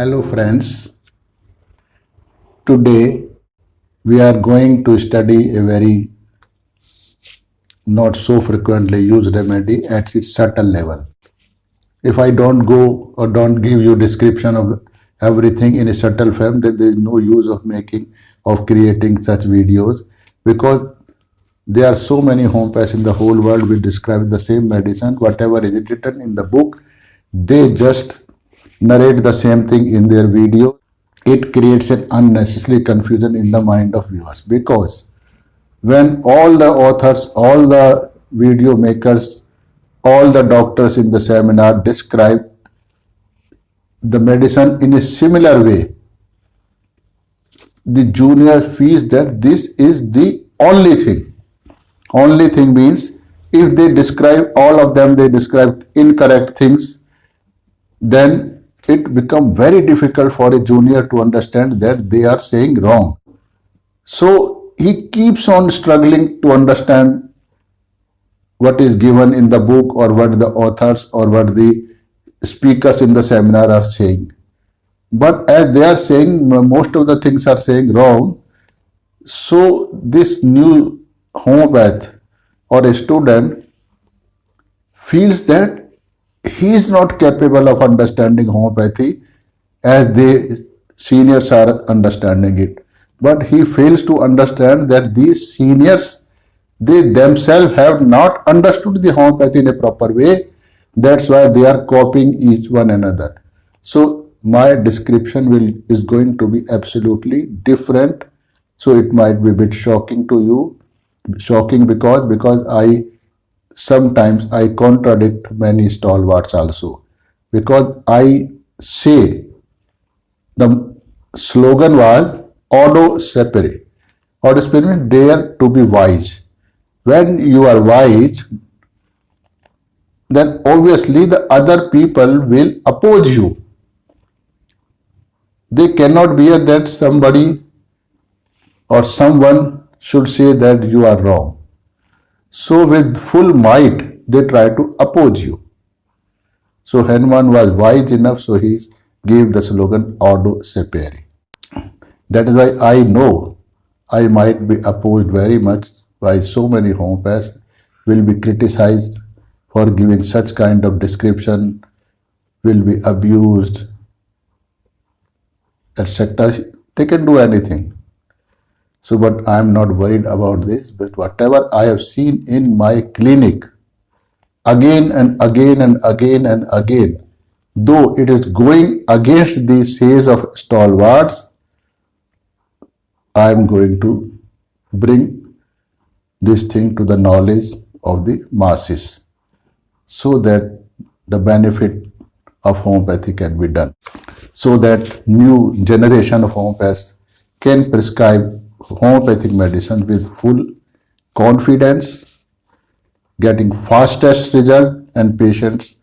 Hello friends, today we are going to study a very not so frequently used remedy at its subtle level. If I don't go or don't give you description of everything in a subtle form, then there is no use of creating such videos, because there are so many homeopathists in the whole world which describe the same medicine. Whatever is written in the book, they just narrate the same thing in their video. It creates an unnecessary confusion in the mind of viewers, because when all the authors, all the video makers, all the doctors in the seminar describe the medicine in a similar way, the junior feels that this is the only thing. Only thing means if they describe all of them, they describe incorrect things, then it becomes very difficult for a junior to understand that they are saying wrong. So he keeps on struggling to understand what is given in the book, or what the authors or what the speakers in the seminar are saying. But as they are saying, most of the things are saying wrong. So this new homeopath or a student feels that he is not capable of understanding homeopathy as the seniors are understanding it. But he fails to understand that these seniors, they themselves have not understood the homeopathy in a proper way. That's why they are copying each one another. So my description is going to be absolutely different. So it might be a bit shocking to you. Shocking because I sometimes I contradict many stalwarts also, because I say the slogan was Audo Sapere. Audo Sapere means dare to be wise. When you are wise, then obviously the other people will oppose you. They cannot bear that somebody or someone should say that you are wrong. So with full might, they try to oppose you. So Hanuman was wise enough, so he gave the slogan Audo Sapere. That is why I know I might be opposed very much by so many homeopaths, will be criticized for giving such kind of description, will be abused, etc. They can do anything. So, but I am not worried about this. But whatever I have seen in my clinic, again and again and again and again, though it is going against the says of stalwarts, I am going to bring this thing to the knowledge of the masses, so that the benefit of homeopathy can be done, so that new generation of homeopaths can prescribe homeopathic medicine with full confidence, getting fastest result and patients,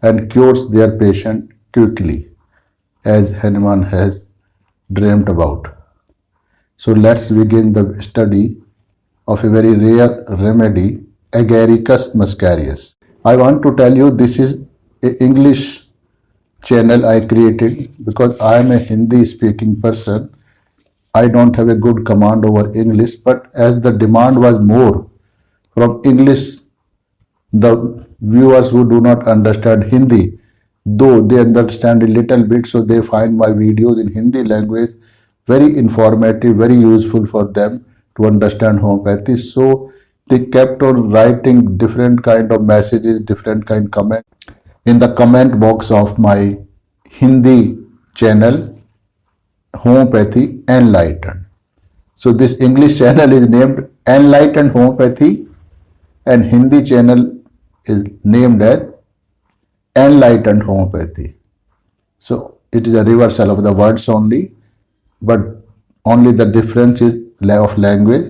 and cures their patient quickly, as Hanuman has dreamt about. So let's begin the study of a very rare remedy, Agaricus muscarius. I want to tell you this is an English channel I created because I am a Hindi speaking person. I don't have a good command over English, but as the demand was more from English, the viewers who do not understand Hindi, though they understand a little bit, so they find my videos in Hindi language very informative, very useful for them to understand homeopathy. So they kept on writing different kind of messages, different kind of comment in the comment box of my Hindi channel, Homeopathy Enlightened. So this English channel is named Enlightened Homeopathy, and Hindi channel is named as Enlightened Homeopathy. So it is a reversal of the words only, but only the difference is of language,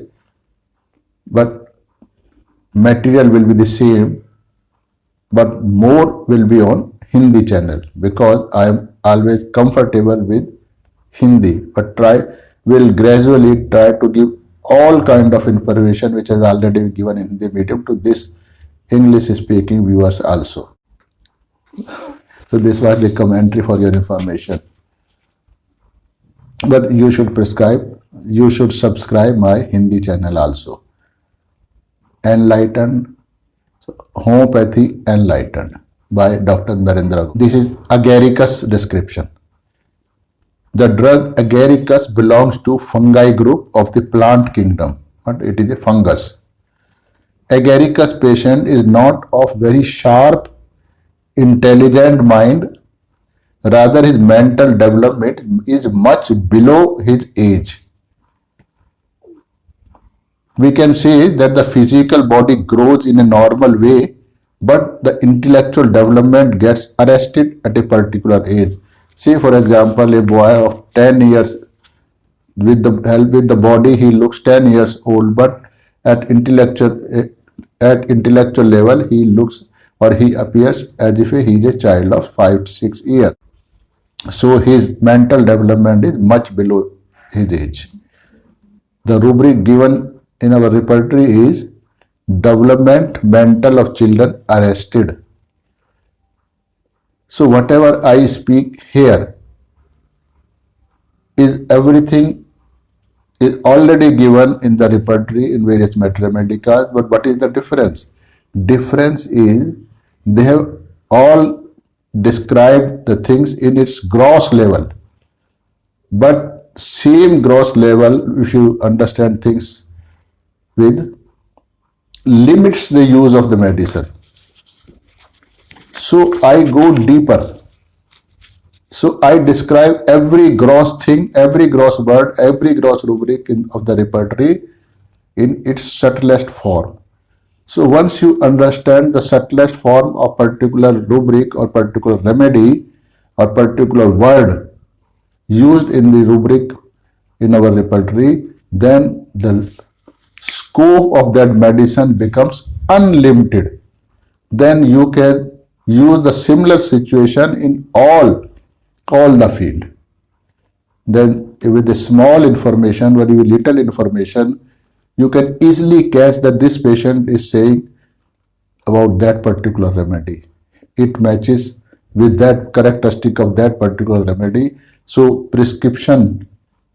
but material will be the same, but more will be on Hindi channel, because I am always comfortable with Hindi, but will gradually try to give all kind of information which is already given in Hindi medium to this English speaking viewers also. So this was the commentary for your information. But you should subscribe my Hindi channel also. Enlightened, Homeopathy Enlightened by Dr. Narendra. This is Agaricus description. The drug Agaricus belongs to fungi group of the plant kingdom, but it is a fungus. Agaricus patient is not of very sharp, intelligent mind. Rather, his mental development is much below his age. We can say that the physical body grows in a normal way, but the intellectual development gets arrested at a particular age. Say, for example, a boy of 10 years, with the body, he looks 10 years old, but at intellectual level, he looks or he appears as if he is a child of 5 to 6 years. So his mental development is much below his age. The rubric given in our repertory is development mental of children arrested. So whatever I speak here is everything is already given in the repertory in various mathematics, but what is the difference? Difference is they have all described the things in its gross level, but same gross level, if you understand things with, limits the use of the medicine. So I go deeper. So I describe every gross thing, every gross word, every gross rubric of the repertory in its subtlest form. So once you understand the subtlest form of particular rubric or particular remedy or particular word used in the rubric in our repertory, then the scope of that medicine becomes unlimited. Then you can use the similar situation in all the field. Then with a small information, very little information, you can easily catch that this patient is saying about that particular remedy. It matches with that characteristic of that particular remedy. So prescription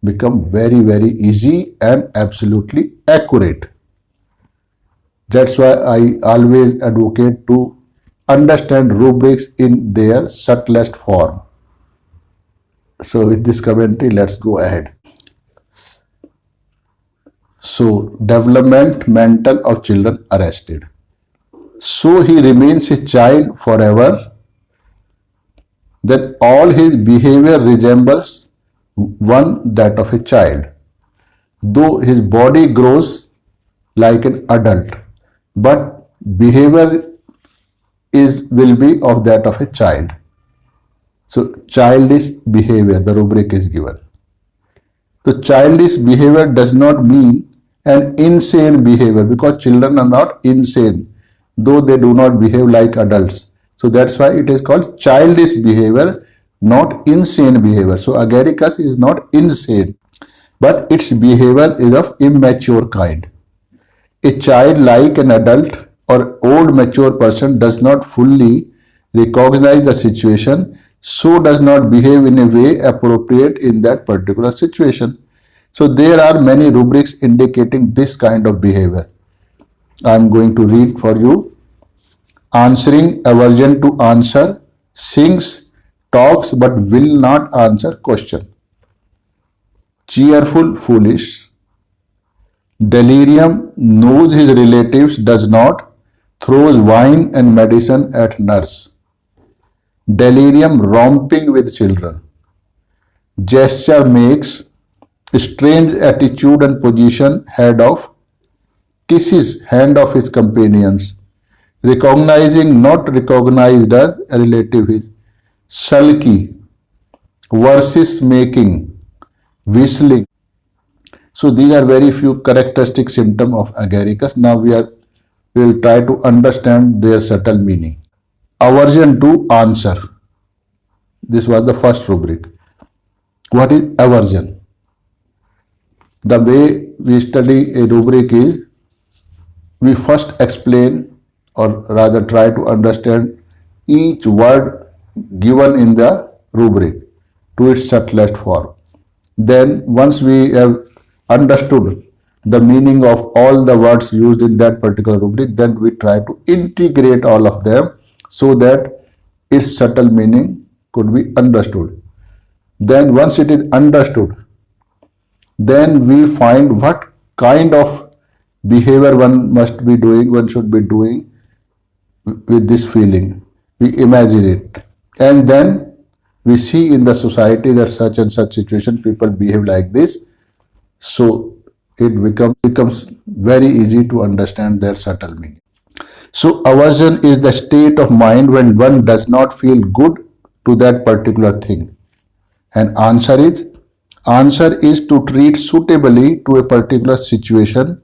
become very, very easy and absolutely accurate. That's why I always advocate to understand rubrics in their subtlest form. So with this commentary, let's go ahead. So development mental of children arrested. So he remains a child forever. Then all his behavior resembles one that of a child. Though his body grows like an adult, but behavior will be of that of a child. So childish behavior, the rubric is given. So childish behavior does not mean an insane behavior, because children are not insane, though they do not behave like adults. So that's why it is called childish behavior, not insane behavior. So Agaricus is not insane, but its behavior is of immature kind. A child, like an adult or old mature person, does not fully recognize the situation, so does not behave in a way appropriate in that particular situation. So there are many rubrics indicating this kind of behavior. I am going to read for you. Answering, aversion to answer, sings, talks but will not answer question. Cheerful, foolish. Delirium, knows his relatives, does not, throws wine and medicine at nurse. Delirium, romping with children. Gesture, makes, strange attitude and position, head of, kisses hand of his companions. Recognizing, not recognized as a relative is. Sulky, verses making, whistling. So these are very few characteristic symptoms of Agaricus. Now we will try to understand their subtle meaning. Aversion to answer. This was the first rubric. What is aversion? The way we study a rubric is, we first explain, or rather try to understand each word given in the rubric to its subtlest form. Then once we have understood the meaning of all the words used in that particular rubric, then we try to integrate all of them so that its subtle meaning could be understood. Then once it is understood, then we find what kind of behavior one should be doing with this feeling. We imagine it. And then we see in the society that such and such situation people behave like this. So it becomes very easy to understand their subtle meaning. So aversion is the state of mind when one does not feel good to that particular thing. And answer is to treat suitably to a particular situation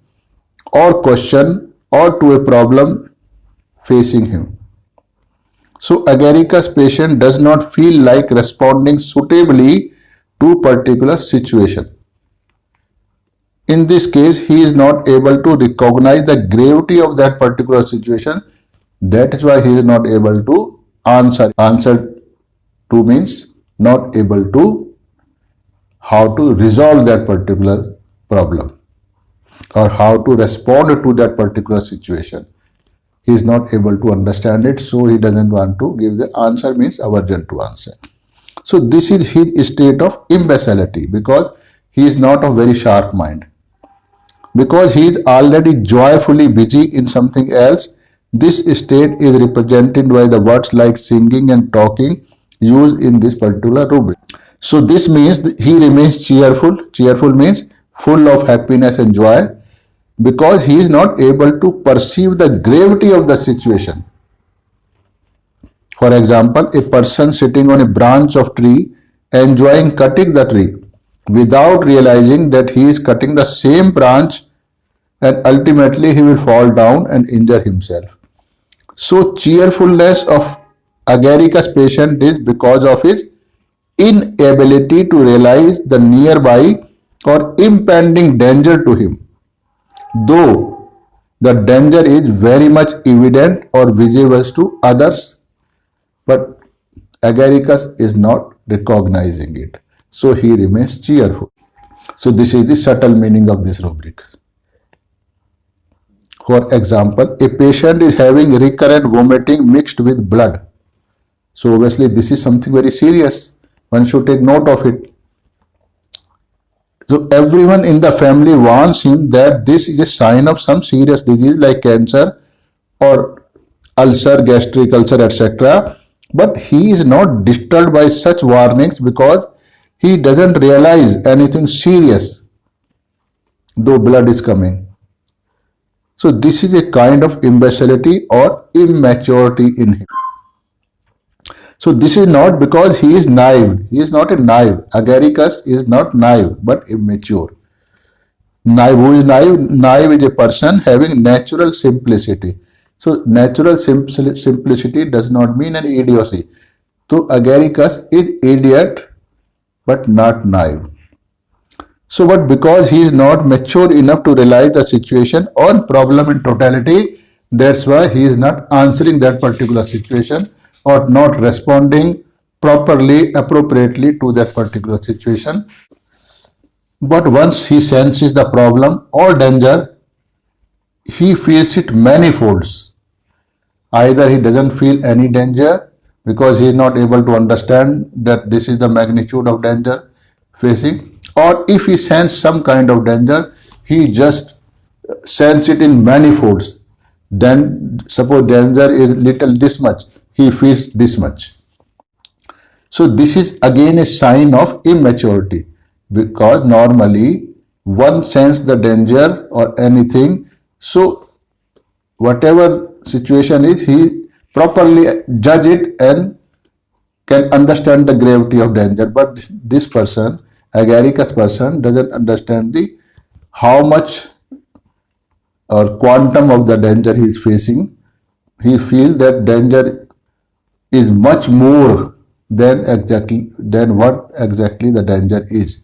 or question or to a problem facing him. So Agarika's patient does not feel like responding suitably to particular situation. In this case, he is not able to recognize the gravity of that particular situation. That is why he is not able to answer. Answer to means not able to how to resolve that particular problem or how to respond to that particular situation. He is not able to understand it, so he doesn't want to give the answer, means aversion to answer. So this is his state of imbecility because he is not of very sharp mind. Because he is already joyfully busy in something else, this state is represented by the words like singing and talking used in this particular rubric. So this means he remains cheerful. Cheerful means full of happiness and joy because he is not able to perceive the gravity of the situation. For example, a person sitting on a branch of tree enjoying cutting the tree without realizing that he is cutting the same branch and ultimately he will fall down and injure himself. So cheerfulness of Agarika's patient is because of his inability to realize the nearby or impending danger to him, though the danger is very much evident or visible to others, but Agaricus is not recognizing it. So he remains cheerful. So this is the subtle meaning of this rubric. For example, a patient is having recurrent vomiting mixed with blood. So obviously this is something very serious. One should take note of it. So everyone in the family warns him that this is a sign of some serious disease like cancer or ulcer, gastric ulcer, etc. But he is not disturbed by such warnings because he doesn't realize anything serious, though blood is coming. So this is a kind of imbecility or immaturity in him. So this is not because he is naive. He is not a naive. Agaricus is not naive but immature. Naive, who is naive? Naive is a person having natural simplicity. So natural simplicity does not mean an idiocy. So Agaricus is idiot but not naive. So but because he is not mature enough to realize the situation or problem in totality, that's why he is not answering that particular situation or not responding properly, appropriately to that particular situation. But once he senses the problem or danger, he feels it manifolds. Either he doesn't feel any danger because he is not able to understand that this is the magnitude of danger facing, or if he senses some kind of danger, he just senses it in manifolds. Then suppose danger is little this much, he feels this much. So this is again a sign of immaturity because normally one senses the danger or anything, so whatever situation is, he properly judge it and can understand the gravity of danger. But this person, Agaricus person, doesn't understand the how much or quantum of the danger he is facing. He feels that danger is much more than what exactly the danger is.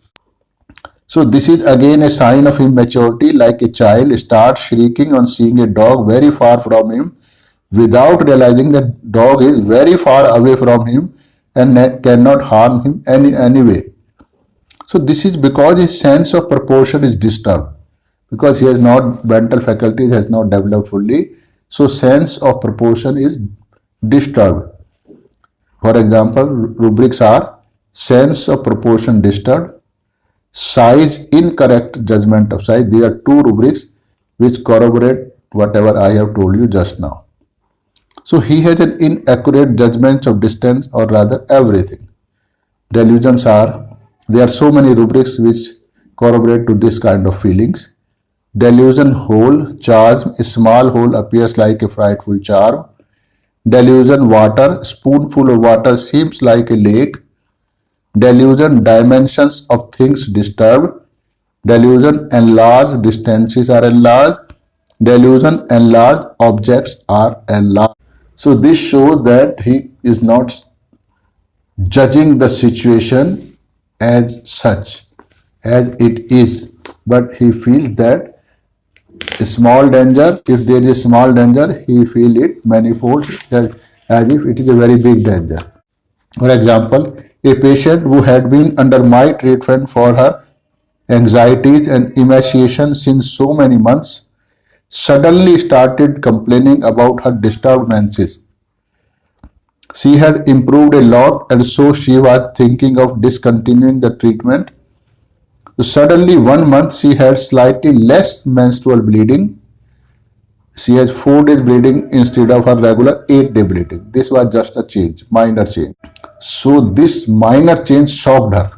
So this is again a sign of immaturity, like a child starts shrieking on seeing a dog very far from him without realizing that dog is very far away from him and cannot harm him any way. So this is because his sense of proportion is disturbed, because he has not, mental faculties has not developed fully. So sense of proportion is disturbed. For example, rubrics are sense of proportion disturbed, size, incorrect judgment of size. These are two rubrics which corroborate whatever I have told you just now. So he has an inaccurate judgment of distance, or rather everything. Delusions are, there are so many rubrics which corroborate to this kind of feelings. Delusion hole, charm, a small hole appears like a frightful charm. Delusion water, spoonful of water seems like a lake. Delusion dimensions of things disturbed. Delusion enlarged, distances are enlarged. Delusion enlarged, objects are enlarged. So this shows that he is not judging the situation as such, as it is, but he feels that a small danger, if there is a small danger, he feels it manifold, as if it is a very big danger. For example, a patient who had been under my treatment for her anxieties and emaciation since so many months suddenly started complaining about her disturbed menses. She had improved a lot, and so she was thinking of discontinuing the treatment. So suddenly, 1 month, she had slightly less menstrual bleeding. She has 4 days bleeding instead of her regular 8-day bleeding. This was just a change, minor change. So this minor change shocked her.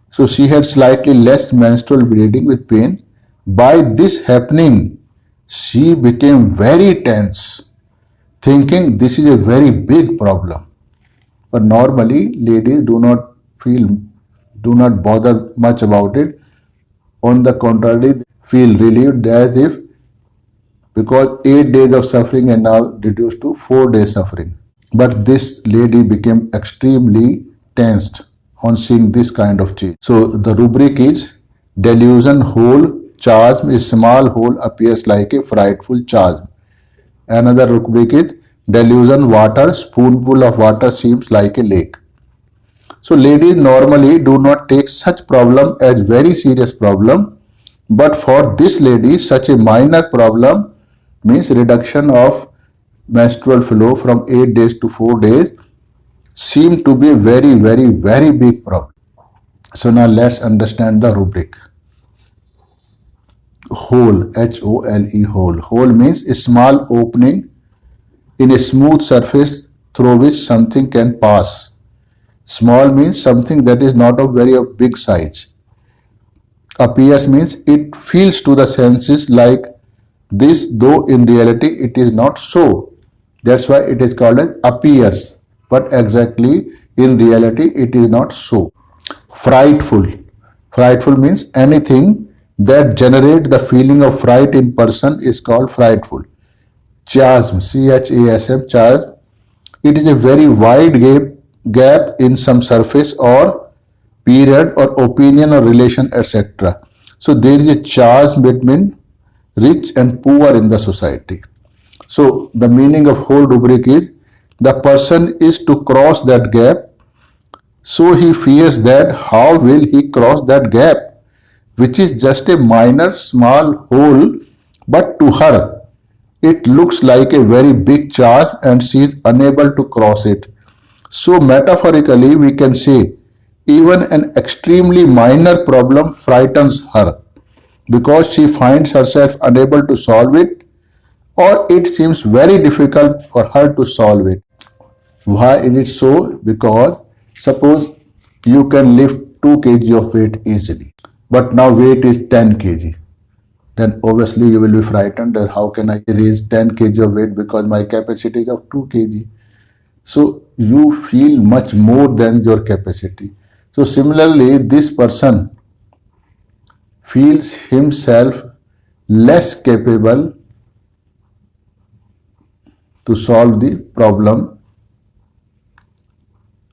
So she had slightly less menstrual bleeding with pain. By this happening, she became very tense, thinking this is a very big problem. But normally, ladies do not bother much about it. On the contrary, they feel relieved, as if, because 8 days of suffering are now reduced to 4 days suffering. But this lady became extremely tensed on seeing this kind of change. So the rubric is delusion hole, charm, a small hole appears like a frightful charm. Another rubric is delusion water, spoonful of water seems like a lake. So ladies normally do not take such problem as very serious problem, but for this lady such a minor problem, means reduction of menstrual flow from 8 days to 4 days, seem to be a very, very, very big problem. So now let's understand the rubric. Hole, H-O-L-E, hole. Hole means a small opening in a smooth surface through which something can pass. Small means something that is not of very big size. Appears means it feels to the senses like this, though in reality it is not so. That's why it is called as appears, but exactly in reality it is not so. Frightful. Frightful means anything that generates the feeling of fright in person is called frightful. Chasm, C-H-A-S-M, chasm. It is a very wide gap in some surface or period or opinion or relation, etc. So there is a chasm between rich and poor in the society. So the meaning of whole rubric is the person is to cross that gap. So he fears that how will he cross that gap, which is just a minor small hole, but to her it looks like a very big charge and she is unable to cross it. So metaphorically we can say even an extremely minor problem frightens her because she finds herself unable to solve it, or it seems very difficult for her to solve it. Why is it so? Because suppose you can lift 2 kg of weight easily, but now weight is 10 kg. Then obviously you will be frightened that how can I raise 10 kg of weight because my capacity is of 2 kg. So you feel much more than your capacity. So similarly, this person feels himself less capable to solve the problem.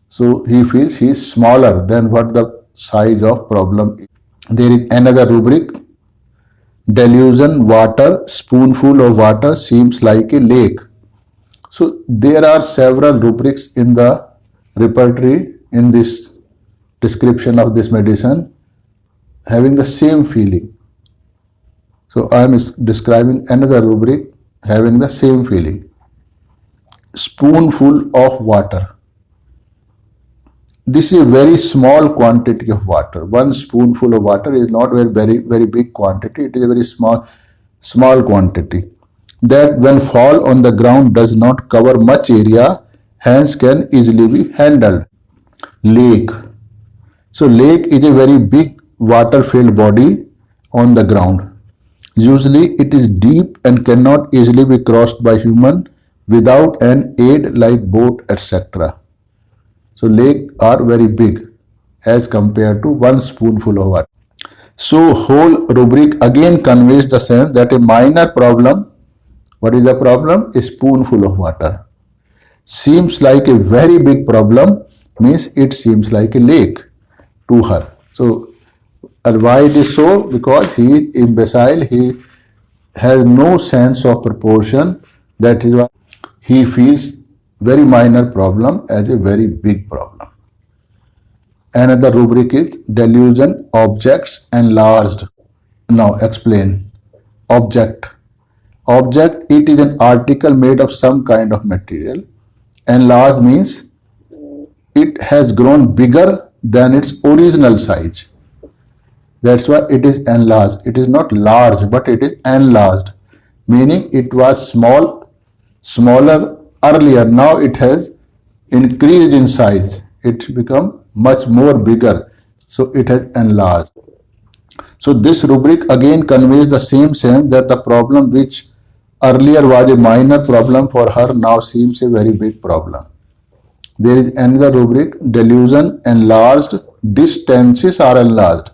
So he feels he is smaller than what the size of problem is. There is another rubric. Delusion water, spoonful of water seems like a lake. So there are several rubrics in the repertory in this description of this medicine having the same feeling. So I am describing another rubric having the same feeling. Spoonful of water. This is a very small quantity of water. One spoonful of water is not very big quantity. It is a very small quantity that when fall on the ground does not cover much area, hence can easily be handled. Lake. So lake is a very big water filled body on the ground. Usually it is deep and cannot easily be crossed by human without an aid like boat, etc. So lakes are very big as compared to one spoonful of water. So whole rubric again conveys the sense that a minor problem, what is the problem? A spoonful of water. Seems like a very big problem means it seems like a lake to her. So why it is so? Because he is imbecile, he has no sense of proportion. That is why he feels very minor problem as a very big problem. Another rubric is delusion, objects enlarged. Now explain. Object. Object, it is an article made of some kind of material. Enlarged means it has grown bigger than its original size. That's why it is enlarged. It is not large, but it is enlarged, meaning it was smaller earlier. Now it has increased in size. It's become much more bigger. So it has enlarged. So this rubric again conveys the same sense that the problem which earlier was a minor problem for her now seems a very big problem. There is another rubric, delusion enlarged, distances are enlarged.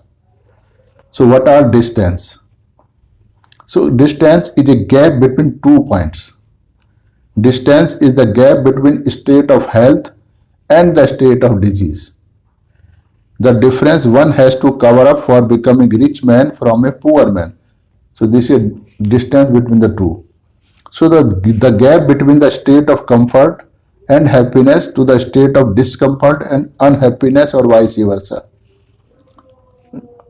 So what are distance? So distance is a gap between 2 points. Distance is the gap between state of health and the state of disease. The difference one has to cover up for becoming rich man from a poor man. So this is a distance between the two. So the gap between the state of comfort and happiness to the state of discomfort and unhappiness or vice versa.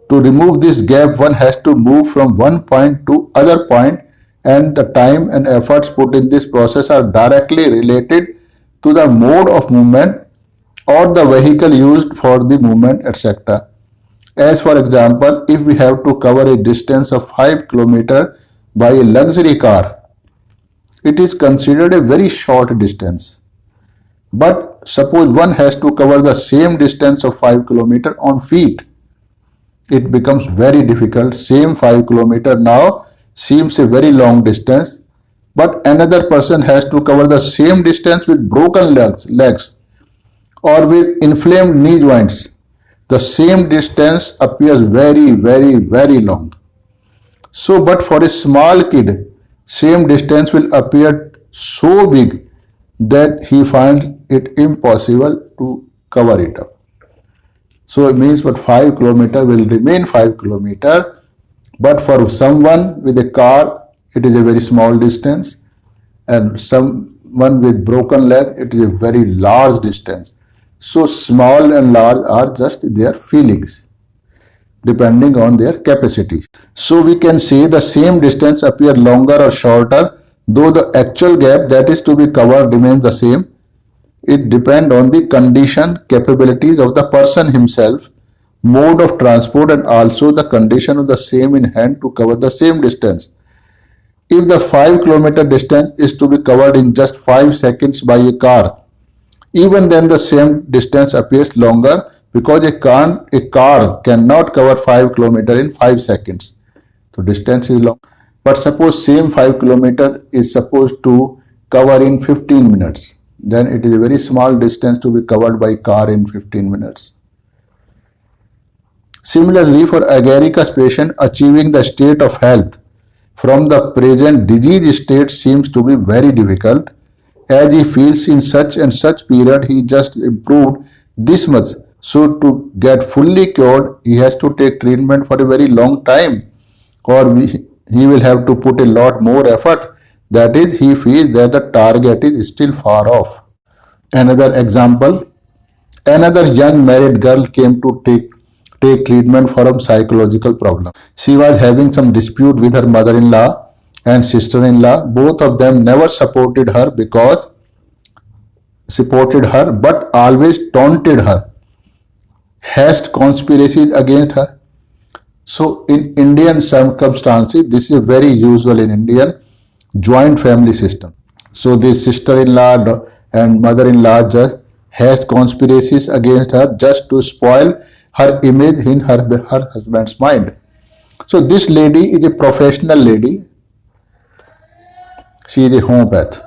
To remove this gap, one has to move from one point to other point, and the time and efforts put in this process are directly related to the mode of movement or the vehicle used for the movement, etc. As for example, if we have to cover a distance of 5 km by a luxury car, it is considered a very short distance. But suppose one has to cover the same distance of 5 km on feet, it becomes very difficult. Same 5 km now seems a very long distance, but another person has to cover the same distance with broken legs or with inflamed knee joints. The same distance appears very long. So, but for a small kid, same distance will appear so big that he finds it impossible to cover it up. So it means but 5 km will remain 5 km, but for someone with a car, it is a very small distance, and someone with broken leg, it is a very large distance. So small and large are just their feelings, depending on their capacity. So we can say the same distance appear longer or shorter, though the actual gap that is to be covered remains the same. It depends on the condition, capabilities of the person himself, mode of transport, and also the condition of the same in hand to cover the same distance. If the 5 km distance is to be covered in just 5 seconds by a car, even then the same distance appears longer because a car cannot cover 5 km in 5 seconds. So distance is long. But suppose same 5 km is supposed to cover in 15 minutes. Then it is a very small distance to be covered by car in 15 minutes. Similarly, for agaricus patient, achieving the state of health from the present disease state seems to be very difficult, as he feels in such and such period he just improved this much. So to get fully cured, he has to take treatment for a very long time, or he will have to put a lot more effort. That is, he feels that the target is still far off. Another example, Another young married girl came to take treatment for a psychological problem. She was having some dispute with her mother-in-law and sister-in-law. Both of them never supported her but always taunted her, hatched conspiracies against her. So in Indian circumstances, this is very usual in Indian joint family system. So this sister-in-law and mother-in-law just hatched conspiracies against her just to spoil her image in her husband's mind. So this lady is a professional lady. She is a homeopath.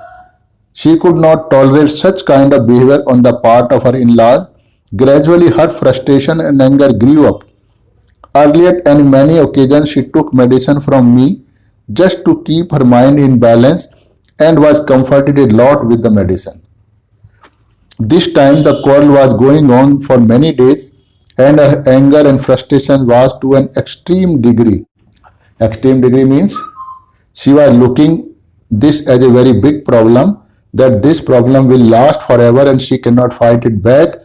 She could not tolerate such kind of behavior on the part of her in-laws. Gradually her frustration and anger grew up. Earlier, on many occasions, she took medicine from me just to keep her mind in balance and was comforted a lot with the medicine. This time, the quarrel was going on for many days and her anger and frustration was to an extreme degree. Extreme degree means she was looking this as a very big problem, that this problem will last forever and she cannot fight it back,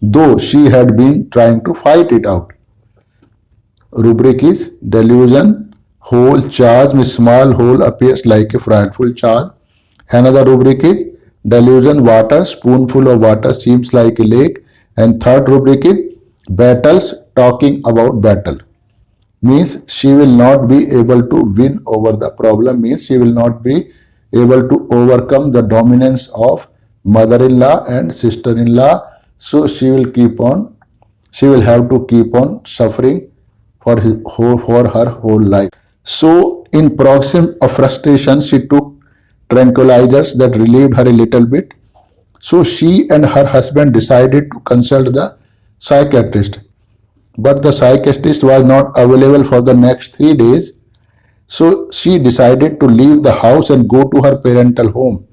though she had been trying to fight it out. Rubric is delusion, whole charge में small hole appears like a frightful charge. Another rubric is delusion, water, spoonful of water seems like a lake. And third rubric is battles, talking about battle. Means she will not be able to win over the problem, means she will not be able to overcome the dominance of mother-in-law and sister-in-law. So she will have to keep on suffering for her whole life. So in paroxysm of frustration, she took tranquilizers that relieved her a little bit. So she and her husband decided to consult the psychiatrist. But the psychiatrist was not available for the next 3 days. So she decided to leave the house and go to her parental home.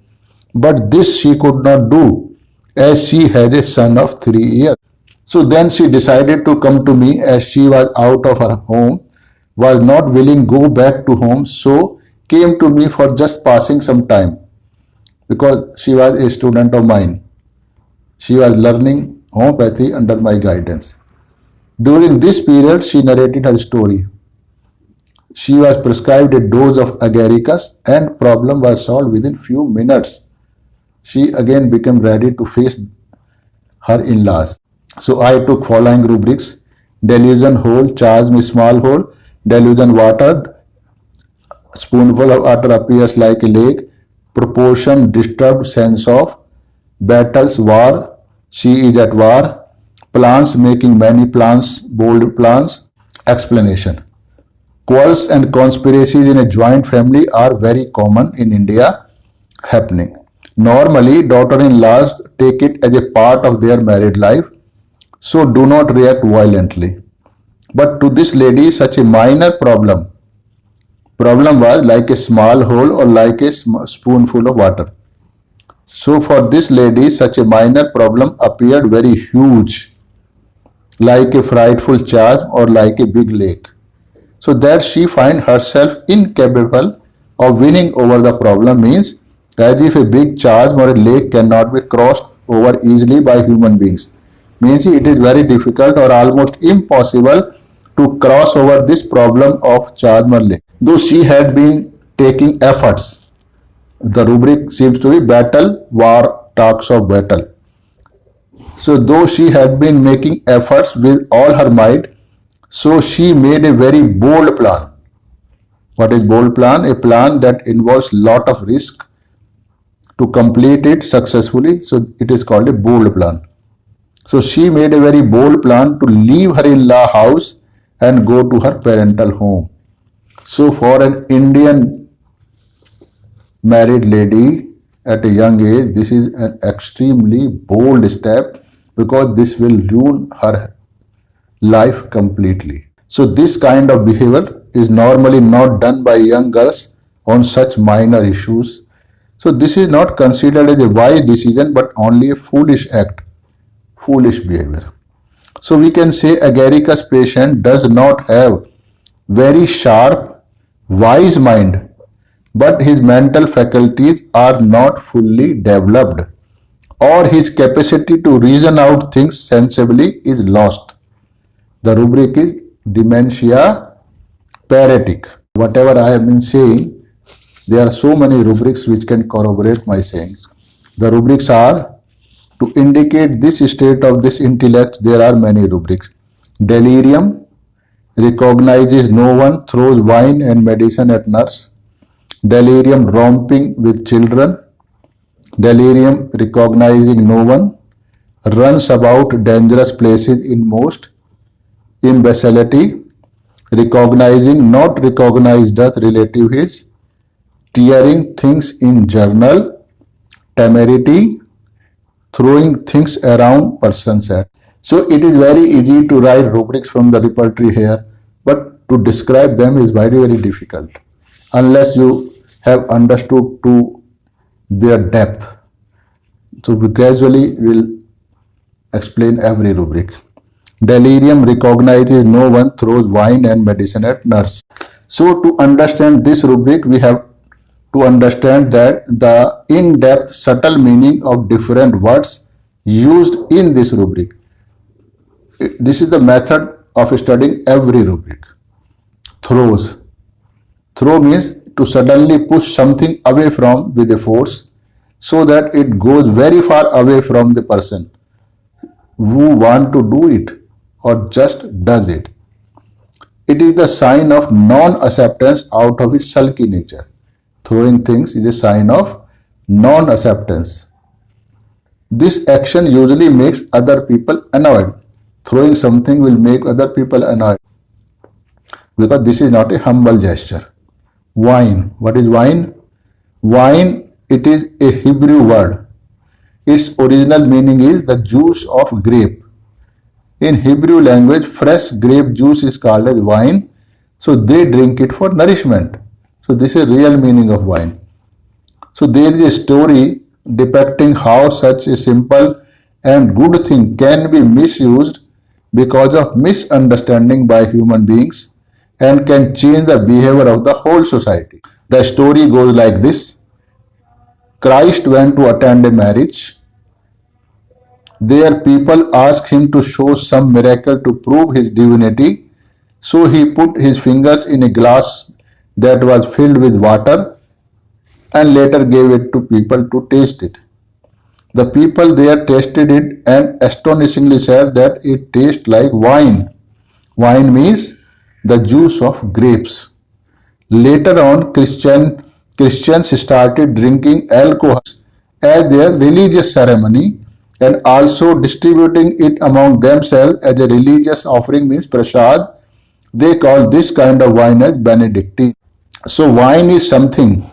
But this she could not do as she has a son of 3 years. So then she decided to come to me as she was out of her home, was not willing to go back to home, so came to me for just passing some time because she was a student of mine. She was learning homeopathy under my guidance. During this period, she narrated her story. She was prescribed a dose of agaricus and problem was solved within few minutes. She again became ready to face her in-laws. So I took following rubrics: delusion, whole, charge में small hole, delusion, water, spoonful of water appears like a lake, proportion, disturbed sense of, battles, war, she is at war, plans, making many plans, bold plans, explanation. Quarrels and conspiracies in a joint family are very common in India happening. Normally, daughter-in-laws take it as a part of their married life, so do not react violently. But to this lady, such a minor problem was like a small hole or like a spoonful of water. So for this lady, such a minor problem appeared very huge, like a frightful charge or like a big lake. So that she find herself incapable of winning over the problem means as if a big charge or a lake cannot be crossed over easily by human beings. Means it is very difficult or almost impossible to cross over this problem of charge or lake. Though she had been taking efforts, the rubric seems to be battle, war, talks of battle. So though she had been making efforts with all her might, so she made a very bold plan. What is bold plan? A plan that involves lot of risk to complete it successfully. So it is called a bold plan. So she made a very bold plan to leave her in-law house and go to her parental home. So for an Indian married lady at a young age, this is an extremely bold step because this will ruin her life completely. So this kind of behavior is normally not done by young girls on such minor issues. So this is not considered as a wise decision but only a foolish act, foolish behavior. So we can say agaricus patient does not have very sharp, wise mind, but his mental faculties are not fully developed. or his capacity to reason out things sensibly is lost. The rubric is dementia paratic. Whatever I have been saying, there are so many rubrics which can corroborate my saying. The rubrics are, to indicate this state of this intellect, there are many rubrics. Delirium, recognizes no one, throws wine and medicine at nurse. Delirium, romping with children. Delirium, recognizing no one, runs about dangerous places in most. Imbecility, recognizing not recognized does relative his. Tearing things in journal. Temerity, throwing things around persons at. So it is very easy to write rubrics from the repertory here, but to describe them is very difficult unless you have understood to their depth. So we gradually will explain every rubric. Delirium, recognizes no one, throws wine and medicine at nurse. So to understand this rubric, we have to understand that the in-depth subtle meaning of different words used in this rubric. This is the method of studying every rubric. Throws. Throw means to suddenly push something away from with a force so that it goes very far away from the person who want to do it or just does it. It is the sign of non-acceptance out of his sulky nature. Throwing things is a sign of non-acceptance. This action usually makes other people annoyed. Throwing something will make other people annoyed because this is not a humble gesture. Wine. What is wine? Wine, it is a Hebrew word. Its original meaning is the juice of grape. In Hebrew language, fresh grape juice is called as wine. So they drink it for nourishment. So this is real meaning of wine. So there is a story depicting how such a simple and good thing can be misused because of misunderstanding by human beings and can change the behavior of the whole society. The story goes like this. Christ went to attend a marriage. There people asked him to show some miracle to prove his divinity. So he put his fingers in a glass that was filled with water and later gave it to people to taste it. The people there tasted it and astonishingly said that it tastes like wine. Wine means the juice of grapes. Later on, Christians started drinking alcohol as their religious ceremony and also distributing it among themselves as a religious offering means prasad. They call this kind of wine as Benedictine. So wine is something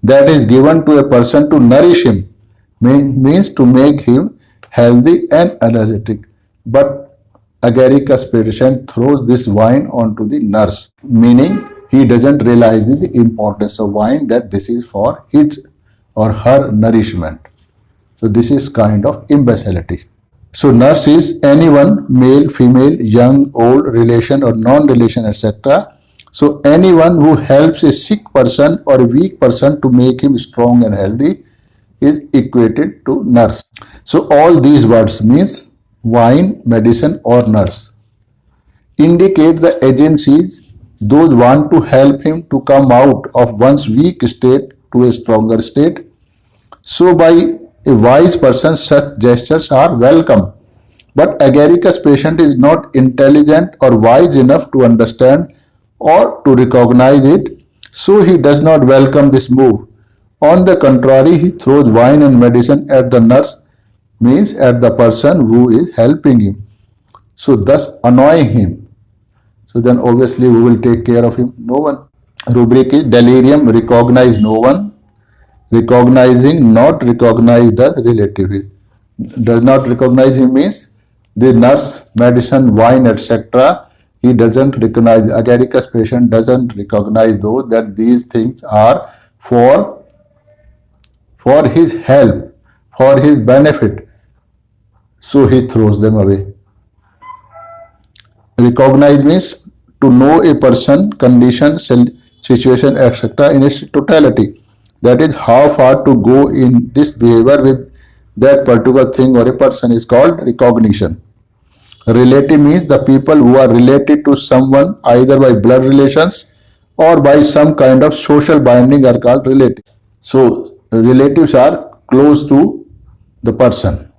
that is given to a person to nourish him, means to make him healthy and energetic. But Agaricus patient throws this wine onto the nurse, meaning he doesn't realize the importance of wine, that this is for his or her nourishment. So this is kind of imbecility. So nurse is anyone, male, female, young, old, relation or non-relation, etc. So anyone who helps a sick person or a weak person to make him strong and healthy is equated to nurse. So all these words means wine, medicine or nurse indicate the agencies those want to help him to come out of one's weak state to a stronger state. So by a wise person such gestures are welcome. But Agaricus patient is not intelligent or wise enough to understand or to recognize it, so he does not welcome this move. On the contrary, he throws wine and medicine at the nurse, means at the person who is helping him, so thus annoying him. So then obviously we will take care of him. No one. Rubric is delirium, recognize no one. Recognizing not recognized as relative is. Does not recognize him means the nurse, medicine, wine, etc. He doesn't recognize. Agaricus patient doesn't recognize those that these things are for his help, for his benefit. So he throws them away. Recognize means to know a person, condition, situation, etc. in its totality. That is how far to go in this behavior with that particular thing or a person is called recognition. Relative means the people who are related to someone either by blood relations or by some kind of social binding are called relatives. So relatives are close to the person.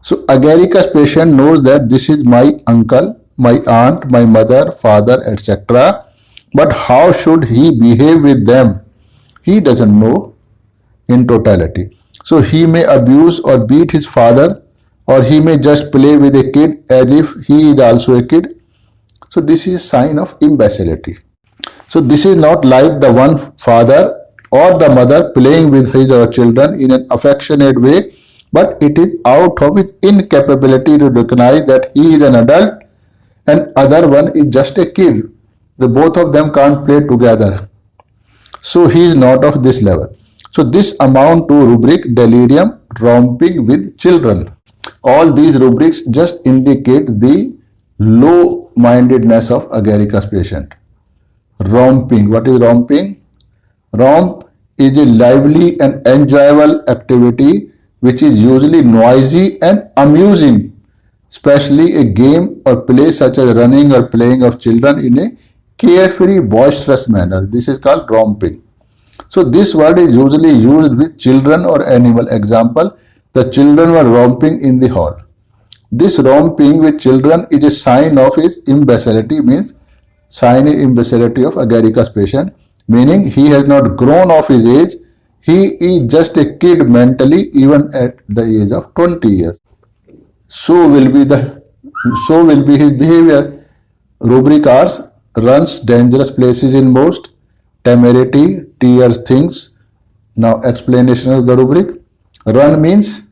So agaricus patient knows that this is my uncle, my aunt, my mother, father, etc. But how should he behave with them? He doesn't know in totality. So he may abuse or beat his father, or he may just play with a kid as if he is also a kid. So this is a sign of imbecility. So this is not like the one father or the mother playing with his or her children in an affectionate way, but it is out of his incapability to recognize that he is an adult and other one is just a kid. The both of them can't play together. So he is not of this level. So this amount to rubric delirium, romping with children. All these rubrics just indicate the low mindedness of agaricus patient. Romping. What is romping? Romp is a lively and enjoyable activity which is usually noisy and amusing, especially a game or play such as running or playing of children in a carefree, boisterous manner. This is called romping. So this word is usually used with children or animal. Example, the children were romping in the hall. This romping with children is a sign of his imbecility, means sign imbecility of agaricus patient, meaning he has not grown of his age. He is just a kid mentally even at the age of 20 years. So will be his behavior. Rubric R's runs dangerous places in most, temerity, tears things. Now explanation of the rubric. Run means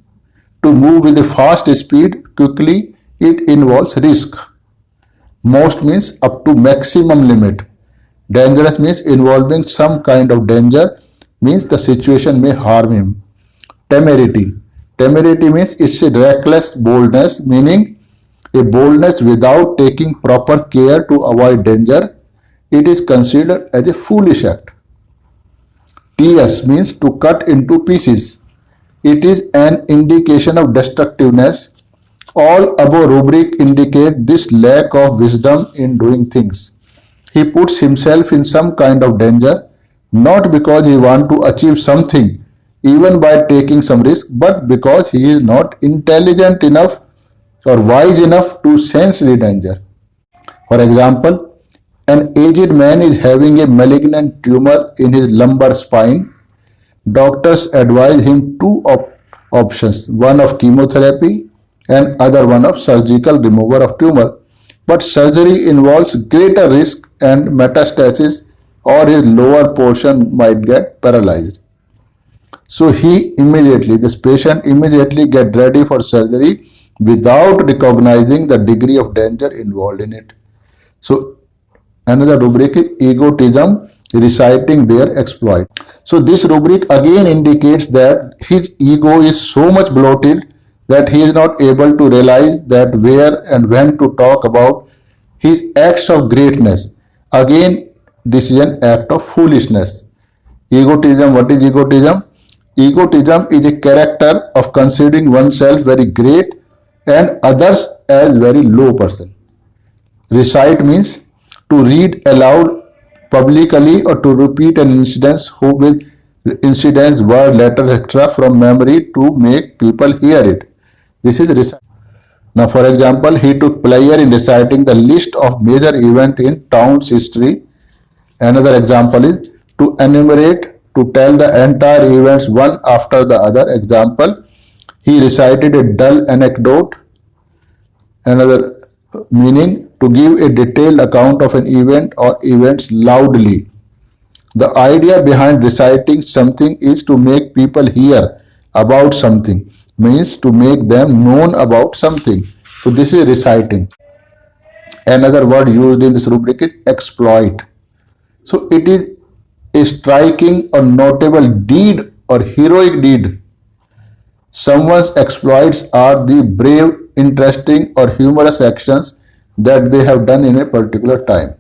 to move with a fast speed quickly. It involves risk. Most means up to maximum limit. Dangerous means involving some kind of danger, means the situation may harm him. Temerity. Temerity means it's a reckless boldness, meaning a boldness without taking proper care to avoid danger. It is considered as a foolish act. Tears means to cut into pieces. It is an indication of destructiveness. All above rubric indicate this lack of wisdom in doing things. He puts himself in some kind of danger, not because he wants to achieve something, even by taking some risk, but because he is not intelligent enough or wise enough to sense the danger. For example, an aged man is having a malignant tumor in his lumbar spine. Doctors advise him two options, one of chemotherapy and other one of surgical removal of tumor. But surgery involves greater risk and metastasis, or his lower portion might get paralyzed. So this patient immediately get ready for surgery without recognizing the degree of danger involved in it. So another rubric is egotism, reciting their exploit. So this rubric again indicates that his ego is so much bloated that he is not able to realize that where and when to talk about his acts of greatness. Again, this is an act of foolishness. Egotism. What is egotism? Egotism is a character of considering oneself very great and others as very low person. Recite means to read aloud publicly or to repeat an incident with incidents, word, letter, etc. from memory to make people hear it. This is recite. Now, for example, he took pleasure in reciting the list of major events in town's history. Another example is to enumerate, to tell the entire events one after the other. Example, he recited a dull anecdote. Another meaning, to give a detailed account of an event or events loudly. The idea behind reciting something is to make people hear about something, means to make them known about something. So this is reciting. Another word used in this rubric is exploit. So it is a striking or notable deed or heroic deed. Someone's exploits are the brave, interesting or humorous actions that they have done in a particular time.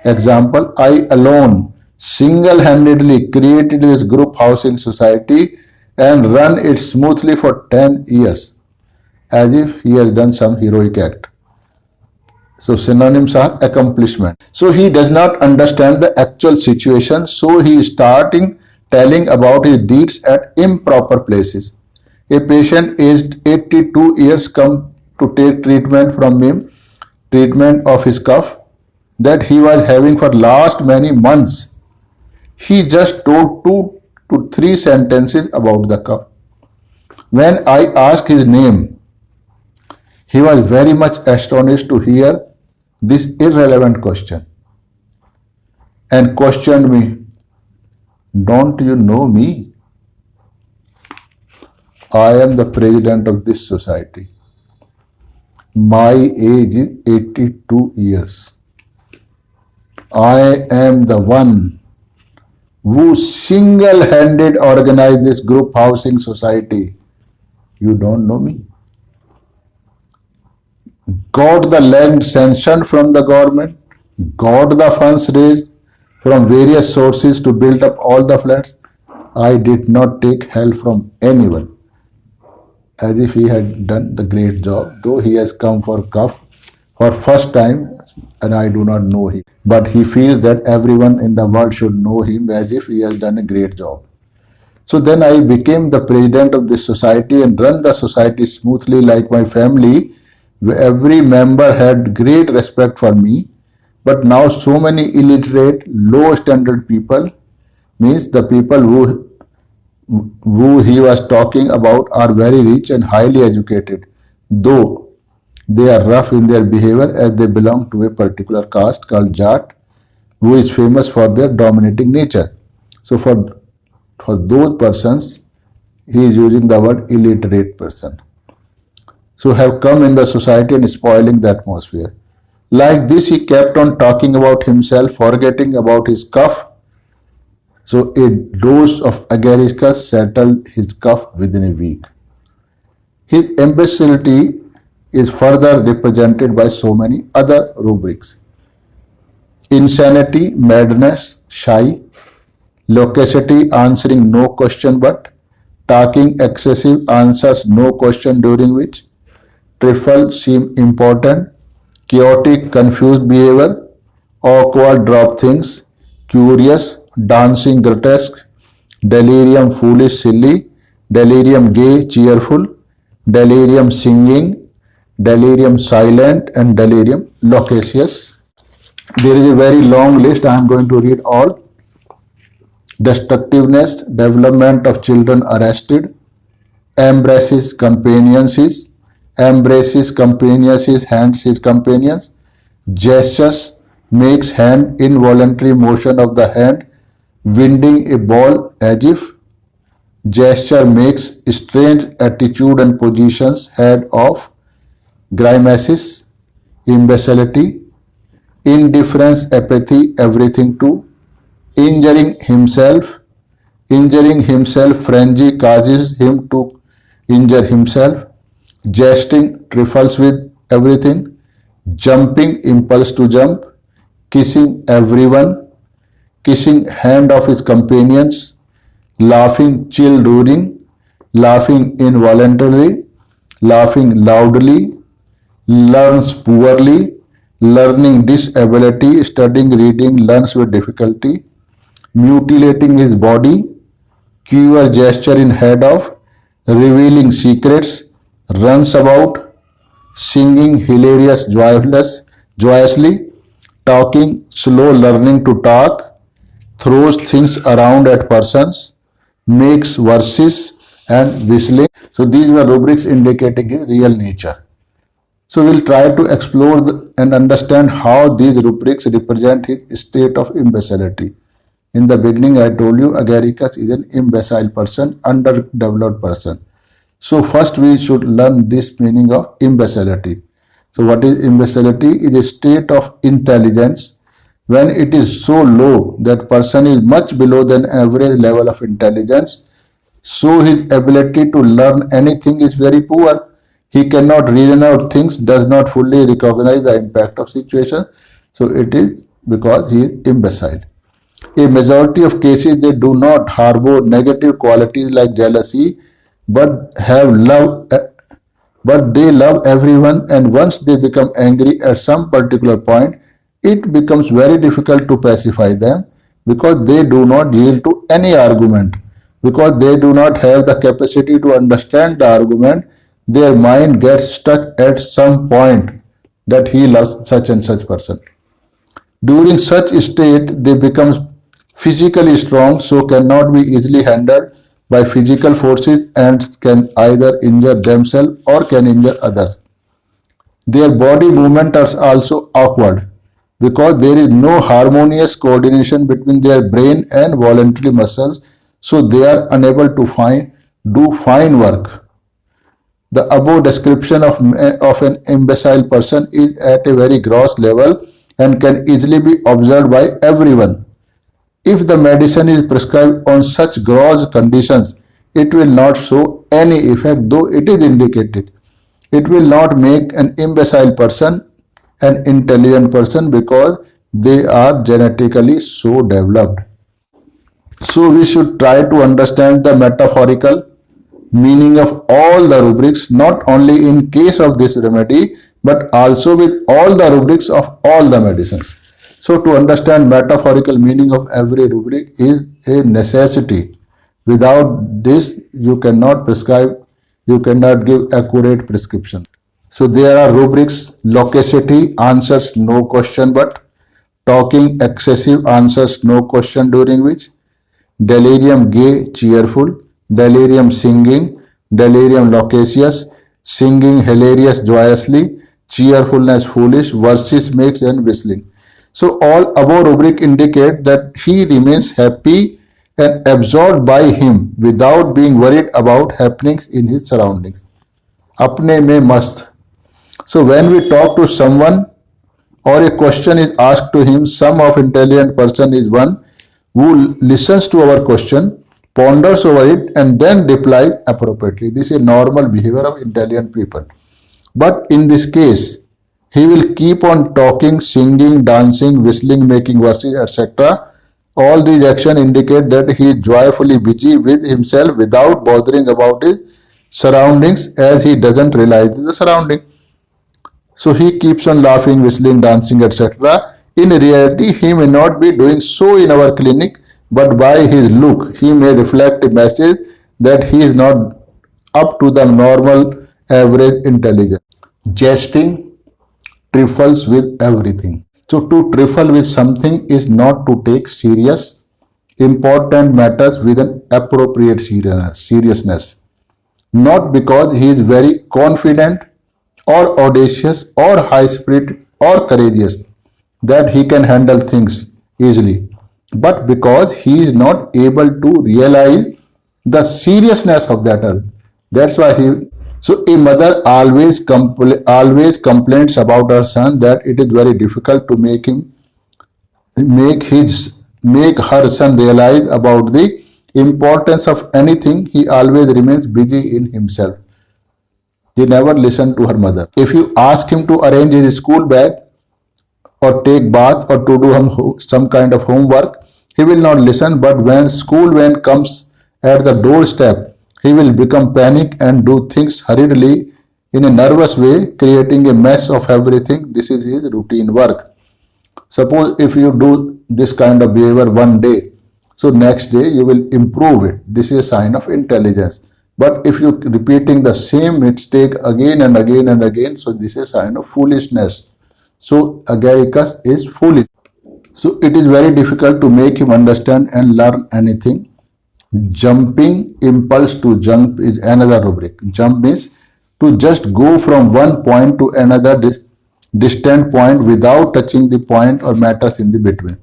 Example, I alone single-handedly created this group housing society and run it smoothly for 10 years as if he has done some heroic act. So synonyms are accomplishment. So he does not understand the actual situation, so he is starting telling about his deeds at improper places. A patient aged 82 years come to take treatment from him, treatment of his cough that he was having for last many months. He just told 2 to 3 sentences about the cough. When I asked his name, he was very much astonished to hear this irrelevant question and questioned me, "Don't you know me? I am the president of this society. My age is 82 years. I am the one who single-handed organized this group housing society. You don't know me? Got the land sanctioned from the government, got the funds raised from various sources to build up all the flats. I did not take help from anyone." As if he had done the great job, though he has come for cough for first time and I do not know him. But he feels that everyone in the world should know him as if he has done a great job. So then I became the president of this society and run the society smoothly like my family. Every member had great respect for me. But now so many illiterate, low standard people, means the people who he was talking about are very rich and highly educated, though they are rough in their behavior as they belong to a particular caste called Jat, who is famous for their dominating nature. So for those persons, he is using the word illiterate person. So have come in the society and spoiling the atmosphere. Like this, he kept on talking about himself, forgetting about his cough. So a dose of agaricus settled his cough within a week. His imbecility is further represented by so many other rubrics. Insanity, madness, shy, loquacity, answering no question but, talking excessive, answers no question during which, trifle, seem important, chaotic, confused behavior, awkward, drop things, curious, dancing, grotesque, delirium, foolish, silly, delirium, gay, cheerful, delirium, singing, delirium, silent, and delirium, loquacious. There is a very long list. I am going to read all. Destructiveness, development of children arrested, embraces companions, hands his companions, gestures, makes hand, involuntary motion of the hand, winding a ball as if, gesture makes strange attitude and positions, head off, grimaces, imbecility, indifference, apathy, everything to, injuring himself, frenzy causes him to injure himself, jesting, trifles with everything, jumping, impulse to jump, kissing everyone, kissing hand of his companions, laughing, chill during, laughing involuntarily, laughing loudly, learns poorly, learning disability, studying, reading, learns with difficulty, mutilating his body, cure gesture in head of, revealing secrets, runs about, singing hilarious, joyously, talking, slow learning to talk, throws things around at persons, makes verses and whistling. So these were rubrics indicating his real nature. So we'll try to explore and understand how these rubrics represent his state of imbecility. In the beginning, I told you Agaricus is an imbecile person, underdeveloped person. So first we should learn this meaning of imbecility. So what is imbecility? It is a state of intelligence when it is so low that person is much below than average level of intelligence. So his ability to learn anything is very poor. He cannot reason out things, does not fully recognize the impact of situation. So it is because he is imbecile. A majority of cases they do not harbor negative qualities like jealousy, but have love, but they love everyone, and once they become angry at some particular point, it becomes very difficult to pacify them because they do not yield to any argument, because they do not have the capacity to understand the argument. Their mind gets stuck at some point that he loves such and such person. During such state, they become physically strong, so cannot be easily handled by physical forces and can either injure themselves or can injure others. Their body movements are also awkward because there is no harmonious coordination between their brain and voluntary muscles, so they are unable to do fine work. The above description of an imbecile person is at a very gross level and can easily be observed by everyone. If the medicine is prescribed on such gross conditions, it will not show any effect though it is indicated. It will not make an imbecile person an intelligent person because they are genetically so developed. So we should try to understand the metaphorical meaning of all the rubrics, not only in case of this remedy, but also with all the rubrics of all the medicines. So to understand metaphorical meaning of every rubric is a necessity. Without this, you cannot prescribe, you cannot give accurate prescription. So there are rubrics: loquacity, answers no question but; talking excessive, answers no question during which; delirium gay, cheerful; delirium singing; delirium loquacious; singing hilarious, joyously; cheerfulness foolish; verses makes and whistling. So all above rubric indicate that he remains happy and absorbed by him without being worried about happenings in his surroundings. अपने में मस्त. So when we talk to someone or a question is asked to him, some of intelligent person is one who listens to our question, ponders over it, and then replies appropriately. This is a normal behavior of intelligent people. But in this case, he will keep on talking, singing, dancing, whistling, making verses, etc. All these actions indicate that he is joyfully busy with himself without bothering about his surroundings, as he doesn't realize the surrounding. So he keeps on laughing, whistling, dancing, etc. In reality, he may not be doing so in our clinic, but by his look, he may reflect a message that he is not up to the normal average intelligence. Jesting trifles with everything. So to trifle with something is not to take serious, important matters with an appropriate seriousness. Not because he is very confident or audacious or high spirited or courageous that he can handle things easily, but because he is not able to realize the seriousness of that earth. That's why he. So a mother always complains about her son that it is very difficult to make her son realize about the importance of anything. He always remains busy in himself. He never listened to her mother. If you ask him to arrange his school bag or take bath or to do some kind of homework, he will not listen. But when school van comes at the doorstep, he will become panic and do things hurriedly in a nervous way, creating a mess of everything. This is his routine work. Suppose if you do this kind of behavior one day, so next day you will improve it. This is a sign of intelligence. But if you repeating the same mistake again and again and again, so this is a sign of foolishness. So agaricus is foolish. So it is very difficult to make him understand and learn anything. Jumping impulse to jump is another rubric. Jump means to just go from one point to another distant point without touching the point or matters in the between.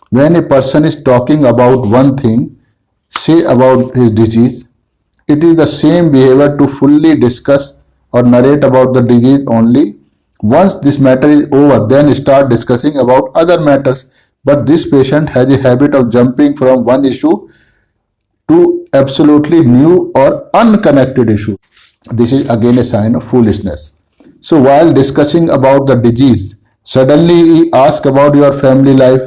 When a person is talking about one thing, say about his disease, it is the same behavior to fully discuss or narrate about the disease only. Once this matter is over, then start discussing about other matters. But this patient has a habit of jumping from one issue to absolutely new or unconnected issue. This is again a sign of foolishness. So while discussing about the disease, suddenly he asks about your family life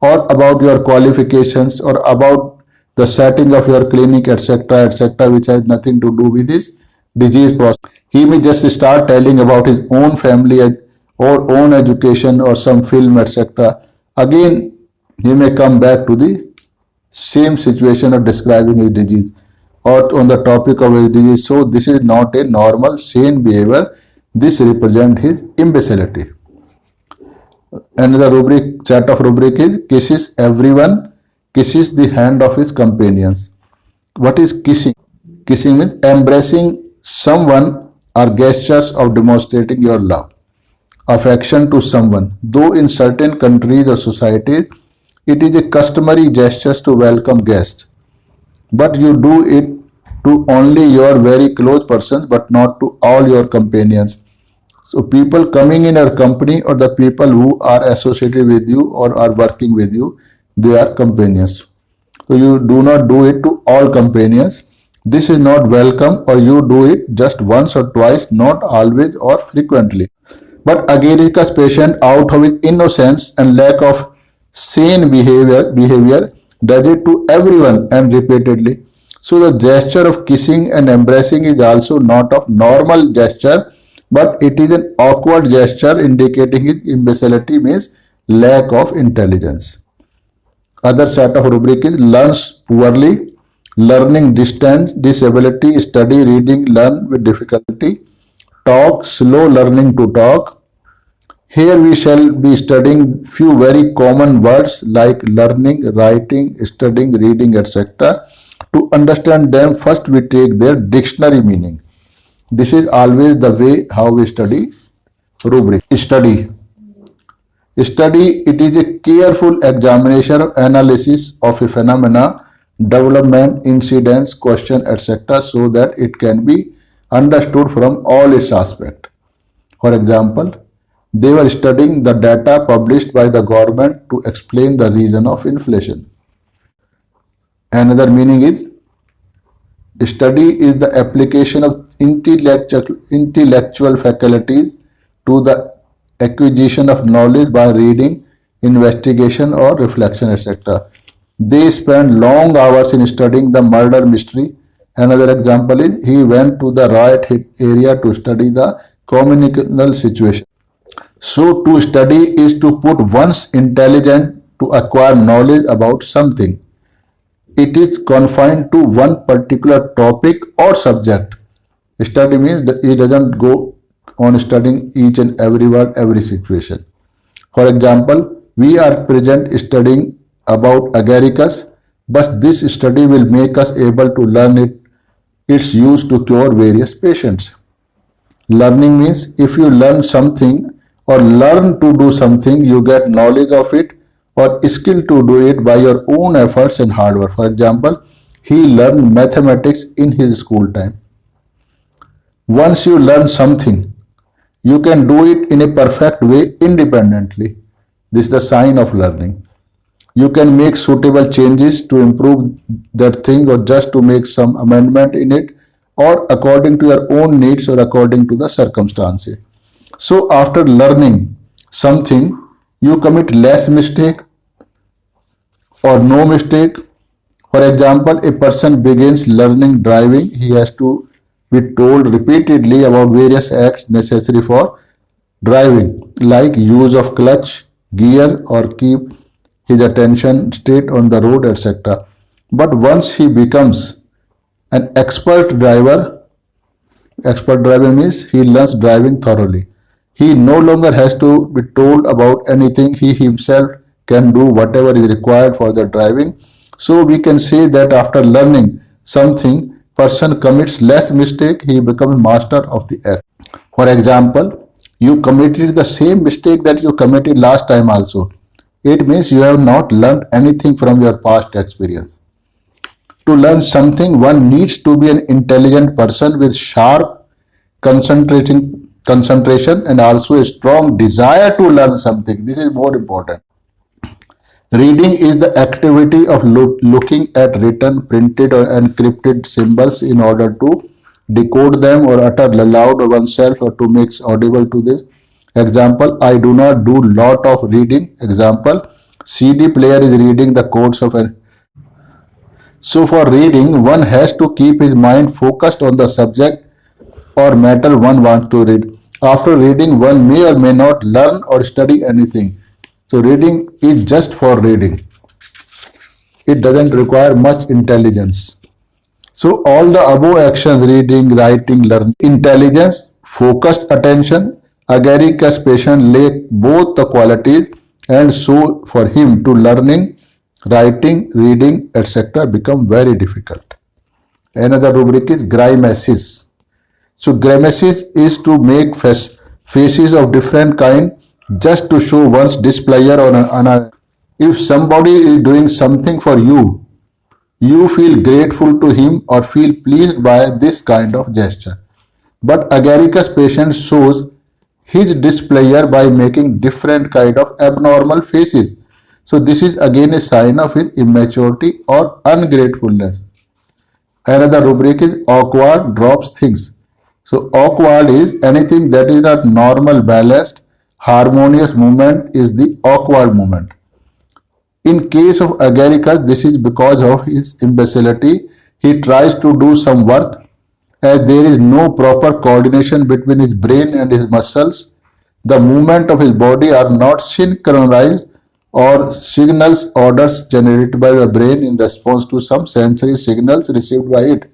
or about your qualifications or about the setting of your clinic, etc., which has nothing to do with this disease process. He may just start telling about his own family or own education or some film, etc. Again, he may come back to the same situation of describing his disease or on the topic of his disease. So this is not a normal, sane behavior. This represents his imbecility. Another rubric, set of rubric is kisses everyone, kisses the hand of his companions. What is kissing? Kissing means embracing someone or gestures of demonstrating your love, affection to someone. Though in certain countries or societies, it is a customary gesture to welcome guests, but you do it to only your very close persons, but not to all your companions. So people coming in your company or the people who are associated with you or are working with you, they are companions. So you do not do it to all companions. This is not welcome, or you do it just once or twice, not always or frequently. But Agaricus patient, out of his innocence and lack of sane behavior does it to everyone and repeatedly. So the gesture of kissing and embracing is also not of normal gesture, but it is an awkward gesture indicating his imbecility, means lack of intelligence. Other set of rubric is learns poorly, learning distance, disability, study, reading, learn with difficulty, talk, slow learning to talk. Here we shall be studying few very common words like learning, writing, studying, reading, etc. To understand them, first we take their dictionary meaning. This is always the way how we study rubric. Study, it is a careful examination or analysis of a phenomena, development, incidents, question, etc. so that it can be understood from all its aspects. For example, they were studying the data published by the government to explain the reason of inflation. Another meaning is study is the application of intellectual faculties to the acquisition of knowledge by reading, investigation or reflection, etc. They spend long hours in studying the murder mystery. Another example is he went to the riot hit area to study the communal situation. So to study is to put one's intelligence to acquire knowledge about something. It is confined to one particular topic or subject. Study means that he doesn't go on studying each and every word, every situation. For example, we are present studying about agaricus, but this study will make us able to learn its use to cure various patients. Learning means if you learn something or learn to do something, you get knowledge of it or skill to do it by your own efforts and hard work. For example, he learned mathematics in his school time. Once you learn something, you can do it in a perfect way independently. This is the sign of learning. You can make suitable changes to improve that thing or just to make some amendment in it or according to your own needs or according to the circumstances. So after learning something, you commit less mistake or no mistake. For example, a person begins learning driving, he has to be told repeatedly about various acts necessary for driving, like use of clutch, gear, or keep his attention straight on the road, etc. But once he becomes an expert driver means he learns driving thoroughly. He no longer has to be told about anything. He himself can do whatever is required for the driving. So we can say that after learning something, person commits less mistake, he becomes master of the act. For example, you committed the same mistake that you committed last time also. It means you have not learned anything from your past experience. To learn something, one needs to be an intelligent person with sharp concentration and also a strong desire to learn something. This is more important. Reading is the activity of looking at written, printed or encrypted symbols in order to decode them or utter aloud oneself or to make audible to this. Example, I do not do lot of reading. Example, CD player is reading the codes of an. So for reading, one has to keep his mind focused on the subject or matter one wants to read. After reading, one may or may not learn or study anything. So reading is just for reading. It doesn't require much intelligence. So all the above actions, reading, writing, learning, intelligence, focused attention, agaricus patient lack both the qualities, and so for him to learning, writing, reading, etc. become very difficult. Another rubric is grimaces. So grimaces is to make faces of different kind just to show one's displeasure on a. If somebody is doing something for you, you feel grateful to him or feel pleased by this kind of gesture. But agaricus patient shows his displeasure by making different kind of abnormal faces. So this is again a sign of his immaturity or ungratefulness. Another rubric is awkward drops things. So awkward is anything that is not normal, balanced, harmonious movement is the awkward movement. In case of agaricus, this is because of his imbecility. He tries to do some work as there is no proper coordination between his brain and his muscles. The movement of his body are not synchronized or signals orders generated by the brain in response to some sensory signals received by it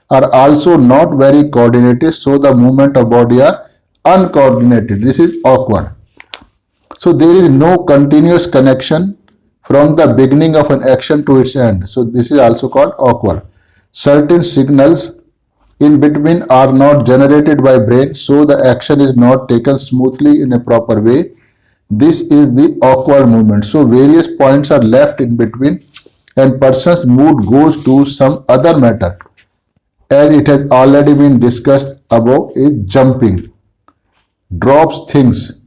are also not very coordinated, so the movement of body are uncoordinated. This is awkward. So there is no continuous connection from the beginning of an action to its end. So this is also called awkward. Certain signals in between are not generated by brain, so the action is not taken smoothly in a proper way. This is the awkward movement. So various points are left in between and person's mood goes to some other matter. As it has already been discussed above, is jumping, drops things.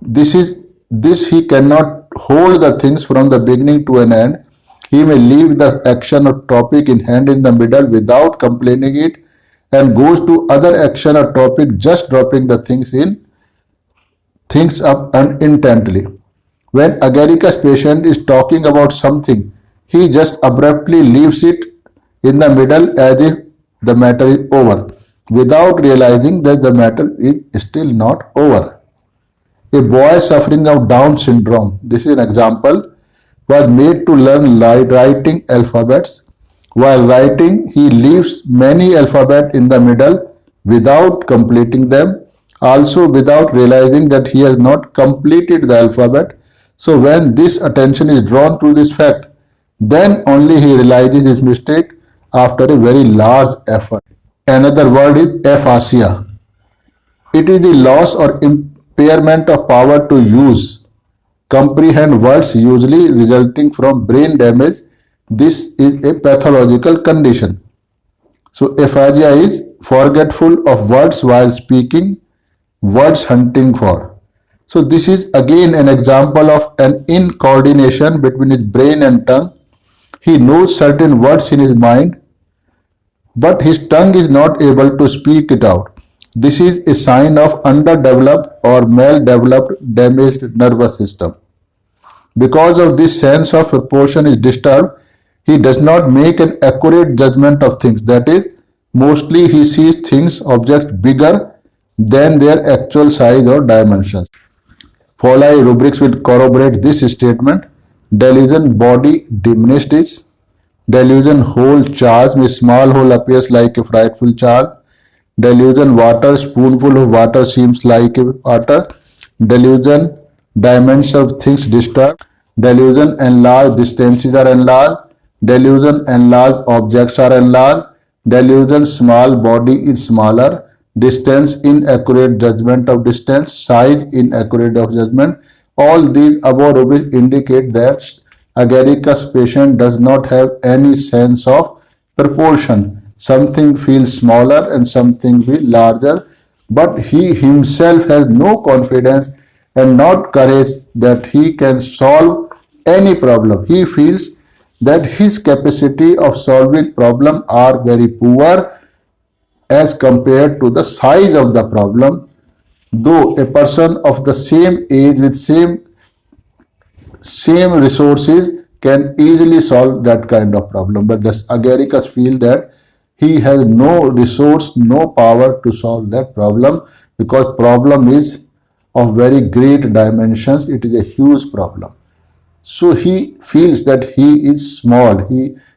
This he cannot hold the things from the beginning to an end. He may leave the action or topic in hand in the middle without complaining it and goes to other action or topic just dropping the things up unintently. When agaricus patient is talking about something, he just abruptly leaves it in the middle as if the matter is over, without realizing that the matter is still not over. A boy suffering of Down syndrome, this is an example, was made to learn writing alphabets. While writing, he leaves many alphabets in the middle without completing them, also without realizing that he has not completed the alphabet. So when this attention is drawn to this fact, then only he realizes his mistake after a very large effort. Another word is aphasia. It is the loss or impairment of power to use, comprehend words, usually resulting from brain damage. This is a pathological condition. So aphasia is forgetful of words while speaking, words hunting for. So this is again an example of an incoordination between his brain and tongue. He knows certain words in his mind, but his tongue is not able to speak it out. This is a sign of underdeveloped or maldeveloped damaged nervous system. Because of this sense of proportion is disturbed, he does not make an accurate judgment of things. That is, mostly he sees things, objects bigger than their actual size or dimensions. Following rubrics will corroborate this statement. Delusion body diminished is. Delusion whole charge means small hole appears like a frightful charge. Delusion water spoonful of water seems like a water. Delusion dimensions of things disturbed. Delusion enlarged distances are enlarged. Delusion enlarged objects are enlarged. Delusion small body is smaller. Distance inaccurate judgment of distance. Size inaccurate of judgment. All these above rubrics indicate that agaricus patient does not have any sense of proportion. Something feels smaller and something feels larger, but he himself has no confidence and not courage that he can solve any problem. He feels that his capacity of solving problem are very poor as compared to the size of the problem. Though a person of the same age with same same resources can easily solve that kind of problem. But the agaricus feel that he has no resource, no power to solve that problem, because problem is of very great dimensions. It is a huge problem. So he feels that he is small.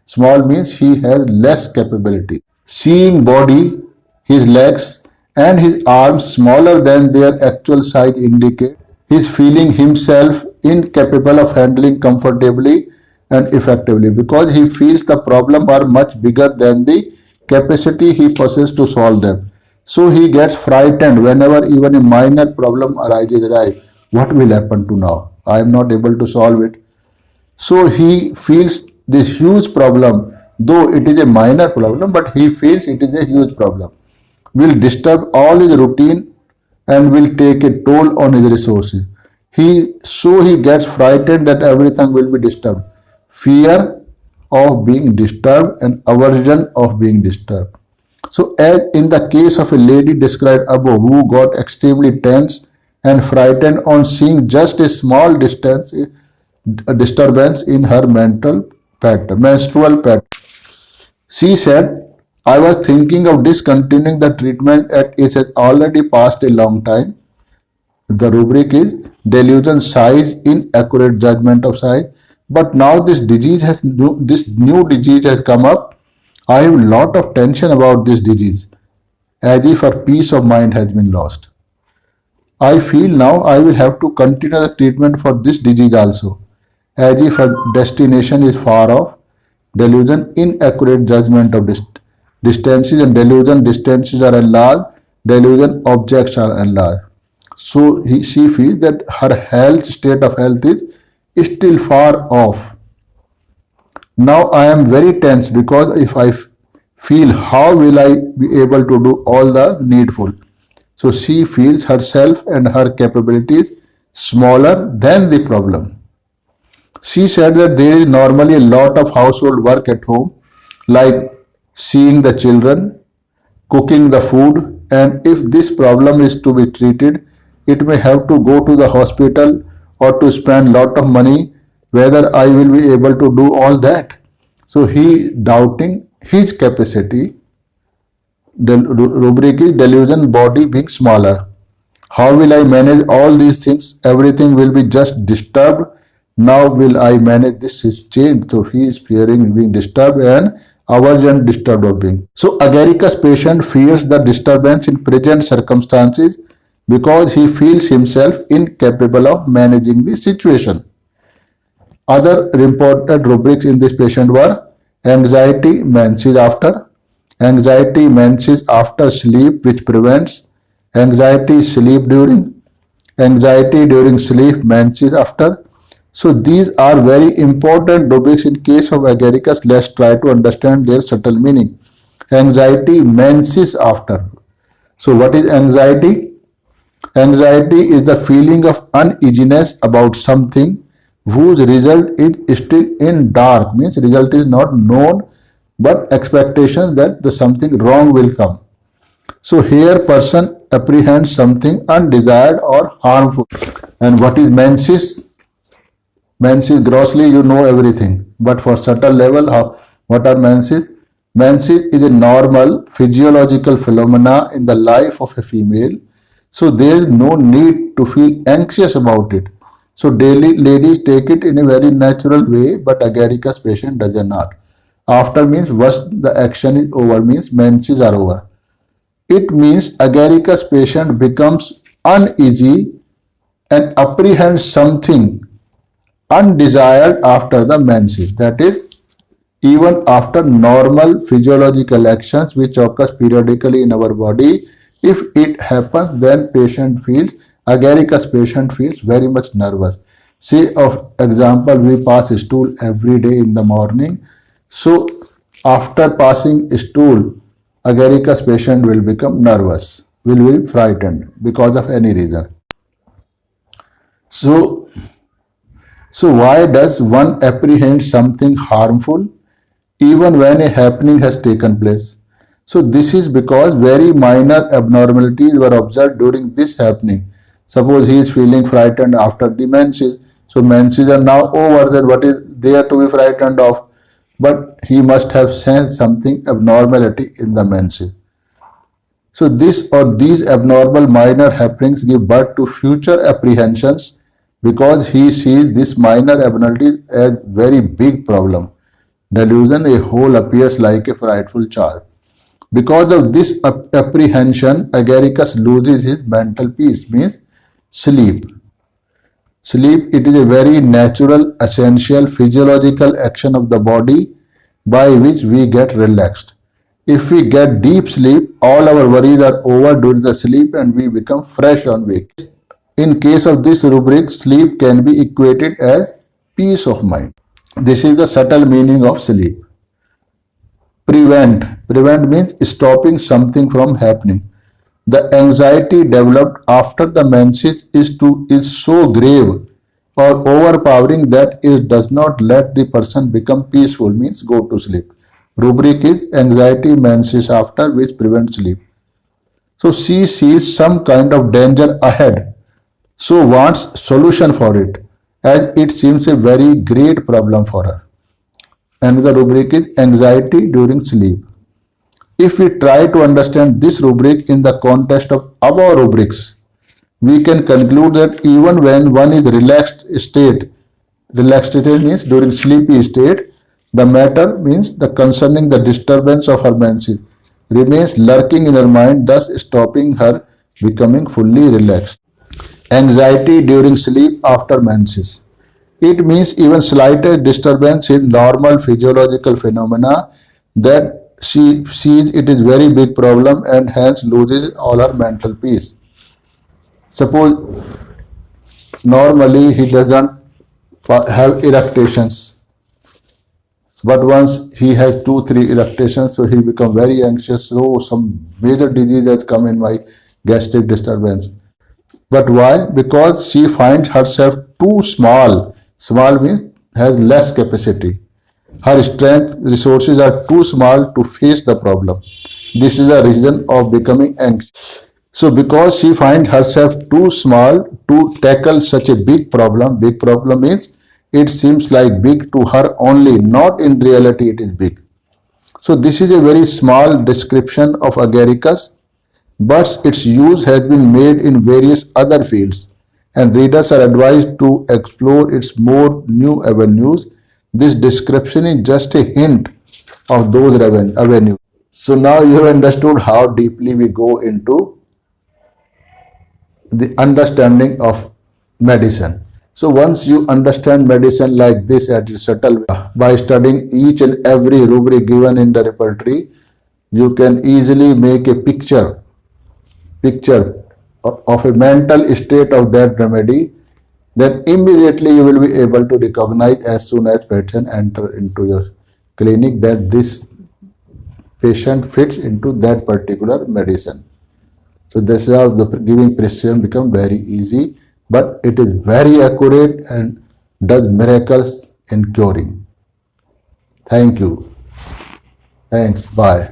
Small means he has less capability. Seeing body, his legs and his arms smaller than their actual size indicate he is feeling himself incapable of handling comfortably and effectively, because he feels the problem are much bigger than the capacity he possesses to solve them. So he gets frightened whenever even a minor problem arises. Right, what will happen to now? I am not able to solve it. So he feels this huge problem, though it is a minor problem, but he feels it is a huge problem, will disturb all his routine and will take a toll on his resources. He gets frightened that everything will be disturbed. Fear of being disturbed and aversion of being disturbed. So, as in the case of a lady described above who got extremely tense and frightened on seeing just a small disturbance in her menstrual pattern, she said, I was thinking of discontinuing the treatment as it has already passed a long time. The rubric is delusion, size, inaccurate judgment of size. But now this new disease has come up. I have a lot of tension about this disease, as if her peace of mind has been lost. I feel now I will have to continue the treatment for this disease also, as if her destination is far off. Delusion, inaccurate judgment of distances, and delusion, distances are enlarged, delusion, objects are enlarged. So she feels that her state of health is still far off. Now I am very tense, because if I feel, how will I be able to do all the needful? So she feels herself and her capabilities smaller than the problem. She said that there is normally a lot of household work at home, like seeing the children, cooking the food, and if this problem is to be treated, it may have to go to the hospital or to spend lot of money, whether I will be able to do all that. So he doubting his capacity. The rubric is delusion, body being smaller. How will I manage all these things? Everything will be just disturbed. Now will I manage this change? So he is fearing being disturbed and aversion disturbed of being. So agaricus patient fears the disturbance in present circumstances because he feels himself incapable of managing the situation. Other important rubrics in this patient were anxiety, menses after sleep which prevents, anxiety sleep during, anxiety during sleep, menses after. So these are very important rubrics in case of agaricus. Let's try to understand their subtle meaning. Anxiety, menses after. So what is anxiety? Anxiety is the feeling of uneasiness about something whose result is still in dark, means result is not known, but expectations that the something wrong will come. So here person apprehends something undesired or harmful. And what is menses? Menses, grossly you know everything, but for subtle level, what are menses? Menses is a normal physiological phenomena in the life of a female, so there is no need to feel anxious about it. So daily ladies take it in a very natural way, but agaricus patient does not. After means once the action is over, means menses are over. It means agaricus patient becomes uneasy and apprehends something undesired after the menses. That is, even after normal physiological actions which occurs periodically in our body, if it happens, then agaricus patient feels very much nervous. Say of example, we pass stool every day in the morning. So after passing stool, agaricus patient will become nervous, will be frightened because of any reason. So why does one apprehend something harmful even when a happening has taken place? So this is because very minor abnormalities were observed during this happening. Suppose he is feeling frightened after the menses. So menses are now over, then what is there to be frightened of? But he must have sensed something abnormality in the menses. So this or these abnormal minor happenings give birth to future apprehensions because he sees this minor abnormality as very big problem. Delusion, a whole appears like a frightful charge. Because of this apprehension, Agaricus loses his mental peace, means sleep. Sleep, it is a very natural, essential, physiological action of the body by which we get relaxed. If we get deep sleep, all our worries are over during the sleep and we become fresh on wake. In case of this rubric, sleep can be equated as peace of mind. This is the subtle meaning of sleep. Prevent. Prevent means stopping something from happening. The anxiety developed after the menses is so grave or overpowering that it does not let the person become peaceful, means go to sleep. Rubric is anxiety menses after, which prevents sleep. So she sees some kind of danger ahead, so wants solution for it, as it seems a very great problem for her. And the rubric is anxiety during sleep. If we try to understand this rubric in the context of above rubrics, we can conclude that even when one is relaxed state means during sleepy state, the matter means the concerning the disturbance of her menses remains lurking in her mind, thus stopping her becoming fully relaxed. Anxiety during sleep after menses. It means even slightest disturbance in normal physiological phenomena that she sees it is very big problem and hence loses all her mental peace. Suppose normally he doesn't have erections, but once he has 2-3 erections, so he become very anxious. So some major disease has come in my gastric disturbance. But why? Because she finds herself too small. Small means has less capacity. Her strength resources are too small to face the problem. This is a reason of becoming anxious. So because she finds herself too small to tackle such a big problem means it seems like big to her only, not in reality it is big. So this is a very small description of agaricus, but its use has been made in various other fields, and readers are advised to explore its more new avenues. This description is just a hint of those avenues. So now you have understood how deeply we go into the understanding of medicine. So once you understand medicine like this at a subtle way, by studying each and every rubric given in the repertory, you can easily make a picture of a mental state of that remedy. Then immediately you will be able to recognize as soon as patient enter into your clinic that this patient fits into that particular medicine. So this is how the giving prescription become very easy, but it is very accurate and does miracles in curing. Thank you. Thanks. Bye.